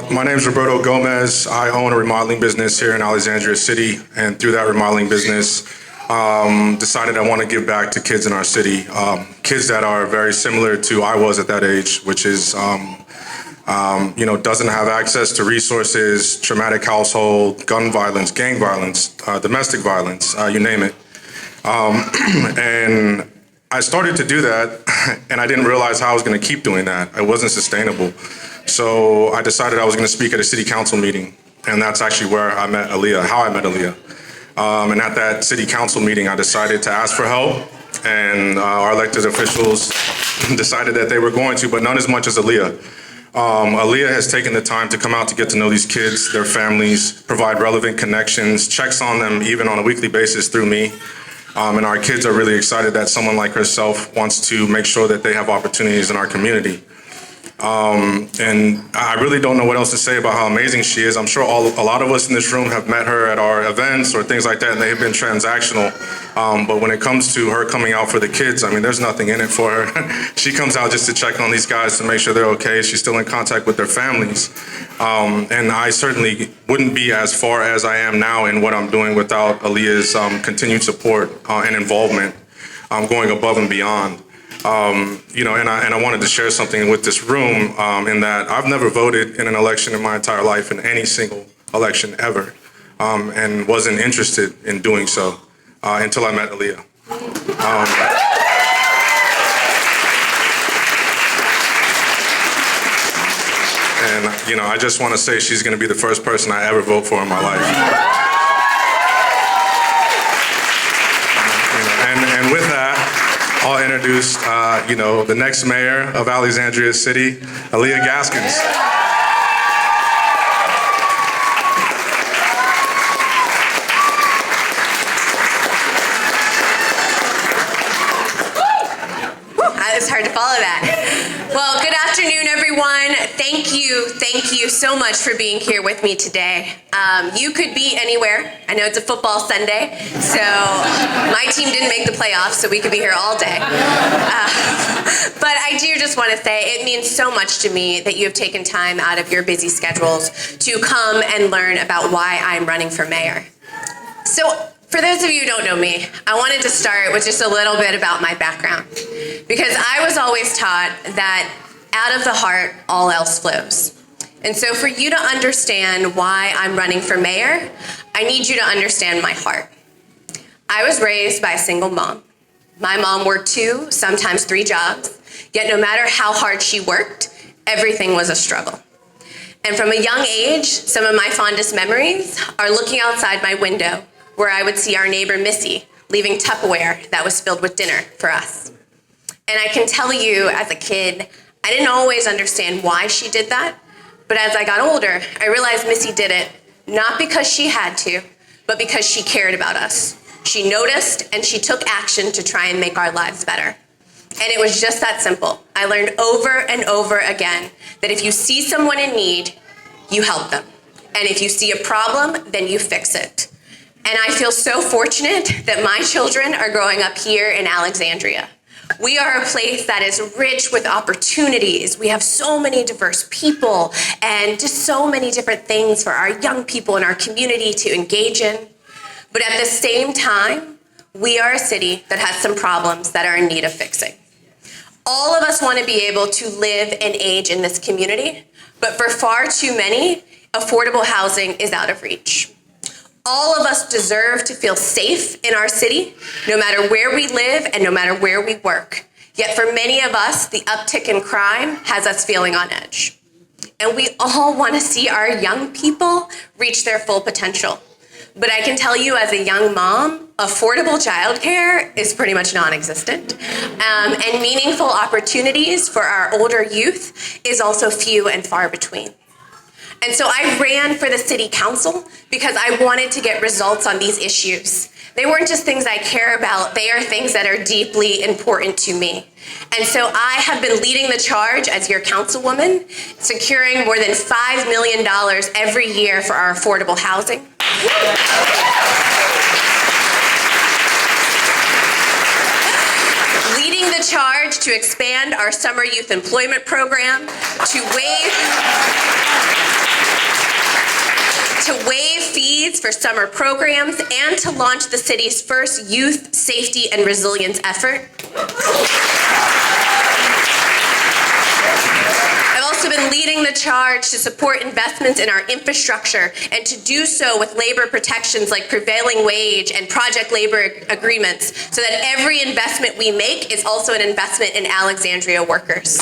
My name is Roberto Gomez. I own a remodeling business here in Alexandria City, and through that remodeling business, decided I want to give back to kids in our city, kids that are very similar to I was at that age, which is, doesn't have access to resources, traumatic household, gun violence, gang violence, domestic violence, you name it. And I started to do that, and I didn't realize how I was going to keep doing that. It wasn't sustainable. So I decided I was going to speak at a city council meeting, and that's actually where I met Alyia, how I met Alyia. And at that city council meeting, I decided to ask for help, and our elected officials decided that they were going to, but not as much as Alyia. Alyia has taken the time to come out to get to know these kids, their families, provide relevant connections, checks on them even on a weekly basis through me. And our kids are really excited that someone like herself wants to make sure that they have opportunities in our community. And I really don't know what else to say about how amazing she is. I'm sure a lot of us in this room have met her at our events or things like that, and they have been transactional. But when it comes to her coming out for the kids, I mean, there's nothing in it for her. She comes out just to check on these guys to make sure they're okay. She's still in contact with their families. And I certainly wouldn't be as far as I am now in what I'm doing without Alyia's continued support and involvement, going above and beyond. And I wanted to share something with this room in that I've never voted in an election in my entire life, in any single election ever, and wasn't interested in doing so until I met Alyia. And I just want to say she's going to be the first person I ever vote for in my life. And with that, I'll introduce, the next mayor of Alexandria City, Alyia Gaskins. It's hard to follow that. Well, good afternoon, everyone. Thank you so much for being here with me today. You could be anywhere. I know it's a football Sunday, so my team didn't make the playoffs, so we could be here all day. But I do just want to say it means so much to me that you have taken time out of your busy schedules to come and learn about why I'm running for mayor. So, for those of you who don't know me, I wanted to start with just a little bit about my background, because I was always taught that out of the heart, all else flows. And so for you to understand why I'm running for mayor, I need you to understand my heart. I was raised by a single mom. My mom worked 2, sometimes 3 jobs, yet no matter how hard she worked, everything was a struggle. And from a young age, some of my fondest memories are looking outside my window, where I would see our neighbor Missy leaving Tupperware that was filled with dinner for us. And I can tell you, as a kid, I didn't always understand why she did that, but as I got older, I realized Missy did it not because she had to, but because she cared about us. She noticed and she took action to try and make our lives better. And it was just that simple. I learned over and over again that if you see someone in need, you help them. And if you see a problem, then you fix it. And I feel so fortunate that my children are growing up here in Alexandria. We are a place that is rich with opportunities. We have so many diverse people and just so many different things for our young people in our community to engage in. But at the same time, we are a city that has some problems that are in need of fixing. All of us want to be able to live and age in this community, but for far too many, affordable housing is out of reach. All of us deserve to feel safe in our city, no matter where we live and no matter where we work. Yet for many of us, the uptick in crime has us feeling on edge. And we all want to see our young people reach their full potential. But I can tell you as a young mom, affordable childcare is pretty much non-existent. And meaningful opportunities for our older youth is also few and far between. And so I ran for the city council because I wanted to get results on these issues. They weren't just things I care about, they are things that are deeply important to me. And so I have been leading the charge as your councilwoman, securing more than $5 million every year for our affordable housing. Leading the charge to expand our summer youth employment program, to waive for summer programs, and to launch the city's first youth safety and resilience effort. I've also been leading the charge to support investments in our infrastructure and to do so with labor protections like prevailing wage and project labor agreements so that every investment we make is also an investment in Alexandria workers.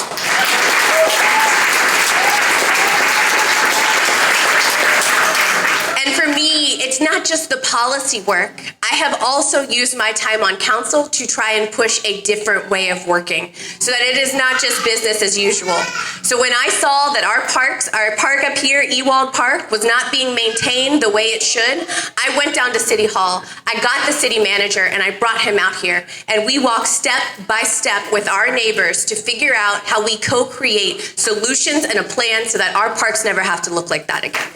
And for me, it's not just the policy work. I have also used my time on council to try and push a different way of working so that it is not just business as usual. So when I saw that our park up here, Ewald Park, was not being maintained the way it should, I went down to City Hall, I got the city manager, and I brought him out here. And we walked step by step with our neighbors to figure out how we co-create solutions and a plan so that our parks never have to look like that again.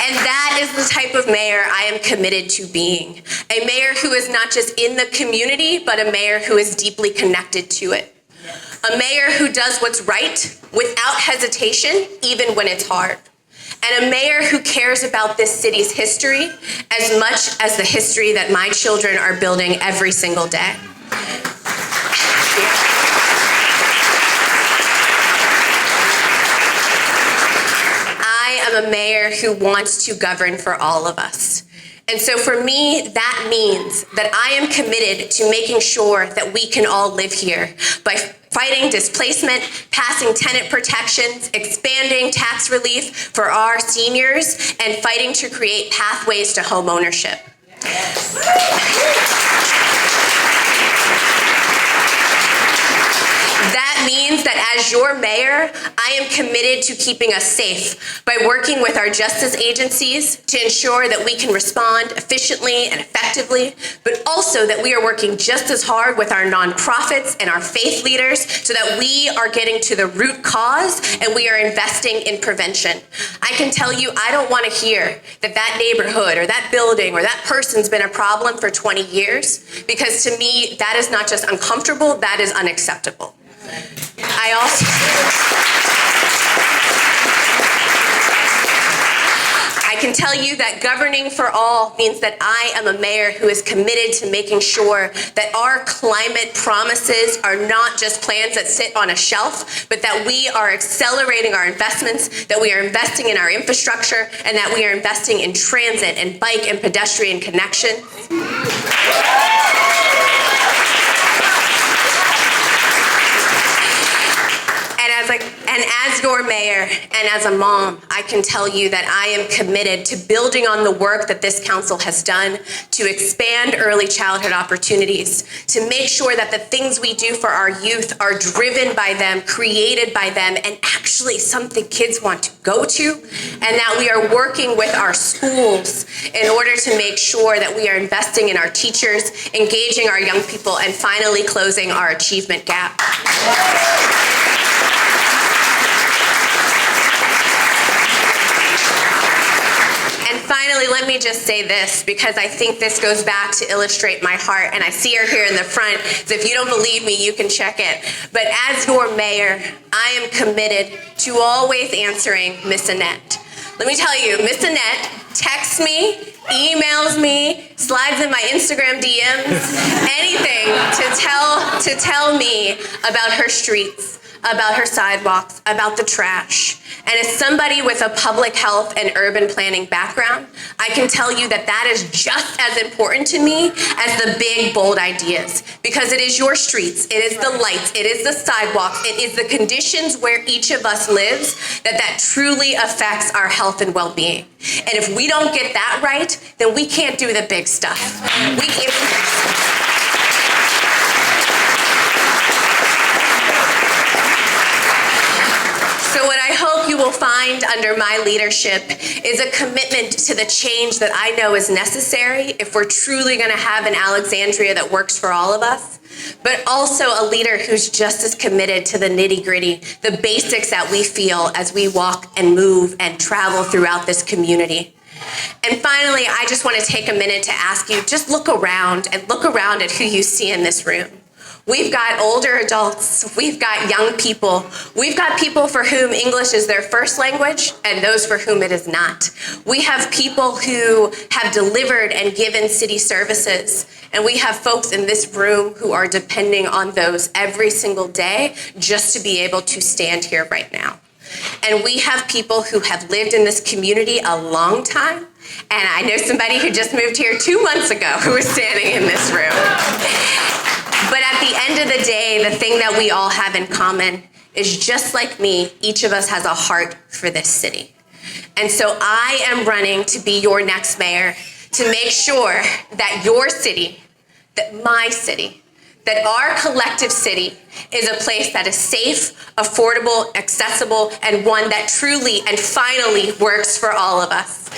And that is the type of mayor I am committed to being. A mayor who is not just in the community, but a mayor who is deeply connected to it. A mayor who does what's right without hesitation, even when it's hard. And a mayor who cares about this city's history as much as the history that my children are building every single day. I am a mayor who wants to govern for all of us. And so for me, that means that I am committed to making sure that we can all live here by fighting displacement, passing tenant protections, expanding tax relief for our seniors, and fighting to create pathways to home ownership. That means that as your mayor, I am committed to keeping us safe by working with our justice agencies to ensure that we can respond efficiently and effectively, but also that we are working just as hard with our nonprofits and our faith leaders so that we are getting to the root cause and we are investing in prevention. I can tell you, I don't want to hear that that neighborhood or that building or that person's been a problem for 20 years, because to me, that is not just uncomfortable, that is unacceptable. I can tell you that governing for all means that I am a mayor who is committed to making sure that our climate promises are not just plans that sit on a shelf, but that we are accelerating our investments, that we are investing in our infrastructure, and that we are investing in transit and bike and pedestrian connections. And as your mayor and as a mom, I can tell you that I am committed to building on the work that this council has done to expand early childhood opportunities, to make sure that the things we do for our youth are driven by them, created by them, and actually something kids want to go to, and that we are working with our schools in order to make sure that we are investing in our teachers, engaging our young people, and finally closing our achievement gap. Finally, let me just say this, because I think this goes back to illustrate my heart, and I see her here in the front, so if you don't believe me, you can check it. But as your mayor, I am committed to always answering Miss Annette. Let me tell you, Miss Annette texts me, emails me, slides in my Instagram DMs, anything to tell me about her streets, about her sidewalks, about the trash. And as somebody with a public health and urban planning background, I can tell you that that is just as important to me as the big, bold ideas. Because it is your streets, it is the lights, it is the sidewalks, it is the conditions where each of us lives that truly affects our health and well-being. And if we don't get that right, then we can't do the big stuff. So what I hope you will find under my leadership is a commitment to the change that I know is necessary if we're truly going to have an Alexandria that works for all of us, but also a leader who's just as committed to the nitty-gritty, the basics that we feel as we walk and move and travel throughout this community. And finally, I just want to take a minute to ask you, just look around and look around at who you see in this room. We've got older adults, we've got young people, we've got people for whom English is their first language and those for whom it is not. We have people who have delivered and given city services, and we have folks in this room who are depending on those every single day just to be able to stand here right now. And we have people who have lived in this community a long time, and I know somebody who just moved here 2 months ago who is standing in this room. But at the end of the day, the thing that we all have in common is, just like me, each of us has a heart for this city. And so I am running to be your next mayor to make sure that your city, that my city, that our collective city is a place that is safe, affordable, accessible, and one that truly and finally works for all of us.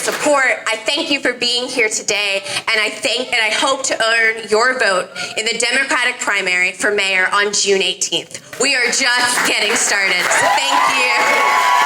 Support. I thank you for being here today, and I hope to earn your vote in the Democratic primary for mayor on June 18th. We are just getting started. So thank you.